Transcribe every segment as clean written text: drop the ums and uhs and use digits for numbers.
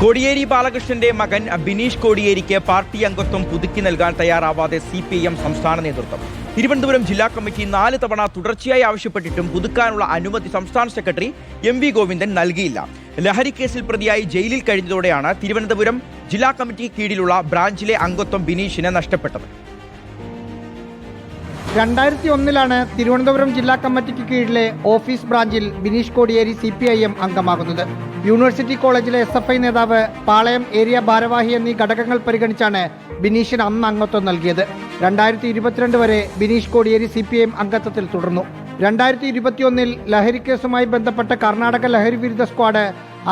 കോടിയേരി ബാലകൃഷ്ണന്റെ മകൻ ബിനീഷ് കോടിയേരിക്ക് പാർട്ടി അംഗത്വം പുതുക്കി നൽകാൻ തയ്യാറാവാതെ CPIM സംസ്ഥാന നേതൃത്വം. തിരുവനന്തപുരം ജില്ലാ കമ്മിറ്റി 4 തവണ തുടർച്ചയായി ആവശ്യപ്പെട്ടിട്ടും പുതുക്കാനുള്ള അനുമതി സംസ്ഥാന സെക്രട്ടറി MV ഗോവിന്ദൻ നൽകിയില്ല. ലഹരി കേസിൽ പ്രതിയായി ജയിലിൽ കഴിഞ്ഞതോടെയാണ് തിരുവനന്തപുരം ജില്ലാ കമ്മിറ്റിക്ക് കീഴിലുള്ള ബ്രാഞ്ചിലെ അംഗത്വം ബിനീഷിന് നഷ്ടപ്പെട്ടത്. 2001 തിരുവനന്തപുരം ജില്ലാ കമ്മിറ്റിക്ക് കീഴിലെ ഓഫീസ് ബ്രാഞ്ചിൽ ബിനീഷ് കോടിയേരി CPIM അംഗമാകുന്നത്. യൂണിവേഴ്സിറ്റി കോളേജിലെ SFI നേതാവ്, പാളയം ഏരിയ ഭാരവാഹി എന്നീ ഘടകങ്ങൾ പരിഗണിച്ചാണ് ബിനീഷിന് അന്ന് അംഗത്വം നൽകിയത്. 2022 വരെ ബിനീഷ് കോടിയേരി CPIM അംഗത്വത്തിൽ തുടർന്നു. 2021 ലഹരി കേസുമായി ബന്ധപ്പെട്ട കർണാടക ലഹരി വിരുദ്ധ സ്ക്വാഡ്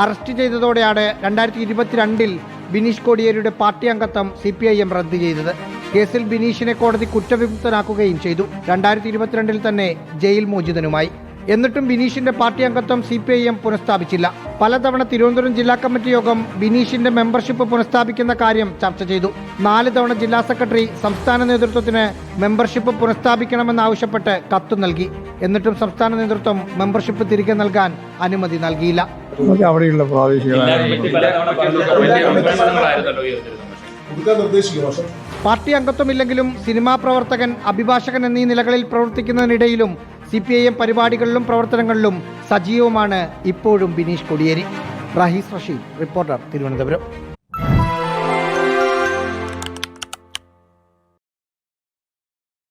അറസ്റ്റ് ചെയ്തതോടെയാണ് 2022 ബിനീഷ് കോടിയേരിയുടെ പാർട്ടി അംഗത്വം CPIM റദ്ദു ചെയ്തത്. കേസിൽ ബിനീഷിനെ കോടതി കുറ്റവിമുക്തനാക്കുകയും ചെയ്തു. 2022 തന്നെ ജയിൽ മോചിതനുമായി. എന്നിട്ടും ബിനീഷിന്റെ പാർട്ടി അംഗത്വം CPIM പുനഃസ്ഥാപിച്ചില്ല. പലതവണ തിരുവനന്തപുരം ജില്ലാ കമ്മിറ്റി യോഗം ബിനീഷിന്റെ മെമ്പർഷിപ്പ് പുനഃസ്ഥാപിക്കുന്ന കാര്യം ചർച്ച ചെയ്തു. 4 തവണ ജില്ലാ സെക്രട്ടറി സംസ്ഥാന നേതൃത്വത്തിന് മെമ്പർഷിപ്പ് പുനഃസ്ഥാപിക്കണമെന്നാവശ്യപ്പെട്ട് കത്ത് നൽകി. എന്നിട്ടും സംസ്ഥാന നേതൃത്വം മെമ്പർഷിപ്പ് തിരികെ നൽകാൻ അനുമതി നൽകിയില്ല. അവിടെയുള്ള പ്രാദേശിക പാർട്ടി അംഗത്വമില്ലെങ്കിലും സിനിമാ പ്രവർത്തകൻ, അഭിഭാഷകൻ എന്നീ നിലകളിൽ പ്രവർത്തിക്കുന്നതിനിടയിലും CPIM പരിപാടികളിലും പ്രവർത്തനങ്ങളിലും സജീവമാണ് ഇപ്പോഴും ബിനീഷ് കോടിയേരി. റഹീസ് റഷീദ്, റിപ്പോർട്ടർ, തിരുവനന്തപുരം.